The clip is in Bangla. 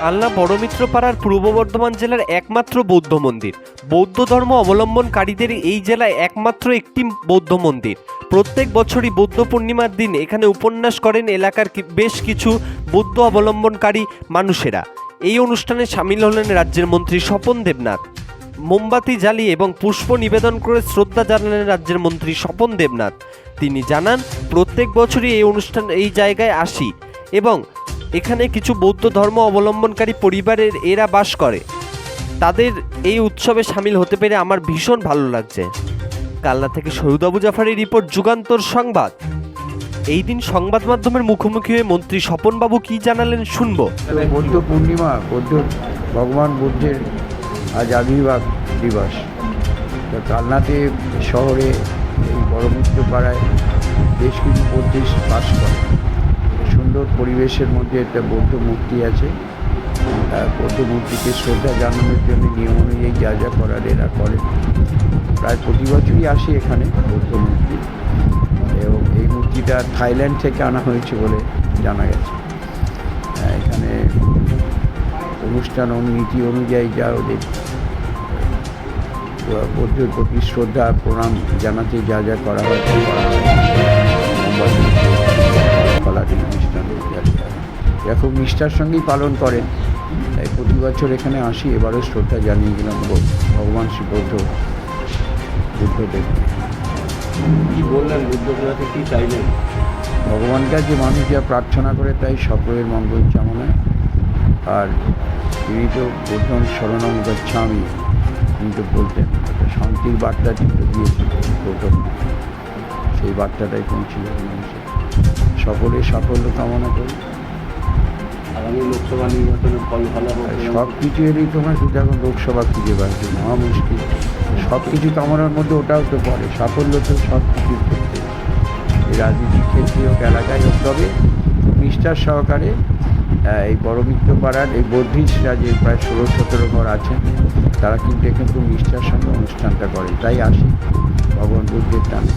কালনা বড়মিত্রপাড়ার পূর্ব বর্ধমান জেলার একমাত্র বৌদ্ধ মন্দির। বৌদ্ধ ধর্ম অবলম্বনকারীদের এই জেলায় একমাত্র একটি বৌদ্ধ মন্দির। প্রত্যেক বছরই বৌদ্ধ পূর্ণিমার দিন এখানে উপন্যাস করেন এলাকার বেশ কিছু বৌদ্ধ অবলম্বনকারী মানুষেরা। এই অনুষ্ঠানে সামিল হলেন রাজ্যের মন্ত্রী স্বপন দেবনাথ। মোমবাতি জ্বালিয়ে এবং পুষ্প নিবেদন করে শ্রদ্ধা জানালেন রাজ্যের মন্ত্রী স্বপন দেবনাথ। তিনি জানান, প্রত্যেক বছরই এই জায়গায় আসি এবং এখানে কিছু বৌদ্ধ ধর্ম অবলম্বনকারী পরিবারের এরা বাস করে। তাদের এই উৎসবে সামিল হতে পেরে আমার ভীষণ ভালো লাগছে। কালনা থেকে সৈয়দ আবু জাফরের রিপোর্ট, যুগান্তর সংবাদ। এই দিন সংবাদ মাধ্যমের মুখোমুখি হয়ে মন্ত্রী স্বপনবাবু কি জানালেন শুনবো। বৌদ্ধ পূর্ণিমা, ভগবান বুদ্ধের আজ আবির্ভাব দিবস। তো কালনাতে শহরে এই বড়মিত্রপাড়ায় বেশ কিছু বুদ্ধিস্ট বাস করে। সুন্দর পরিবেশের মধ্যে একটা বৌদ্ধ মূর্তি আছে। বৌদ্ধ মূর্তিকে শ্রদ্ধা জানানোর জন্য নিয়ম অনুযায়ী যা যা করার এরা করে। প্রায় প্রতি বছরই আসে এখানে বৌদ্ধ মূর্তি, এবং এই মূর্তিটা থাইল্যান্ড থেকে আনা হয়েছে বলে জানা গেছে। এখানে অনুষ্ঠান নীতি অনুযায়ী যা ওদের বৌদ্ধের প্রতি শ্রদ্ধা প্রণাম জানাতে যা যা করা হয় কলাটি অনুষ্ঠান এরা খুব নিষ্ঠার সঙ্গেই পালন করেন। তাই প্রতি বছর এখানে আসি। এবারও শ্রদ্ধা জানিয়ে গেলাম ভগবান শ্রী বুদ্ধদেব। কি বললেন বুদ্ধদেবকে, কি চাইলেন? ভগবানকে যে মানুষ যা প্রার্থনা করে তাই সকলের মঙ্গল কামনায়। আর তিনি তো বুদ্ধং শরণং গচ্ছামি কিন্তু বলতেন, একটা শান্তির বার্তা কিন্তু দিয়েছেন প্রথম। সেই বার্তাটাই পৌঁছিল মানুষের। সকলের সাফল্য কামনা করি। আগামী লোকসভা নির্বাচনের ফল ভালো হবে। সব কিছু এলেই তোমরা শুধু এখন লোকসভা খুঁজে পাচ্ছ, মহা মুশকিল। সব কিছু কামনার মধ্যে ওটাও তো পড়ে। সাফল্য তো সব কিছুর ক্ষেত্রে, এই রাজনীতির ক্ষেত্রে হোক, এলাকায় হোক। তবে নিষ্ঠার সহকারে এই বড়মিত্রপাড়ার এই বৌদ্ধিস্টরা যে প্রায় 16-17 ঘর আছেন, তারা কিন্তু এখানে খুব নিষ্ঠার সঙ্গে অনুষ্ঠানটা করে। তাই আসি ভগবান বুদ্ধের টানে।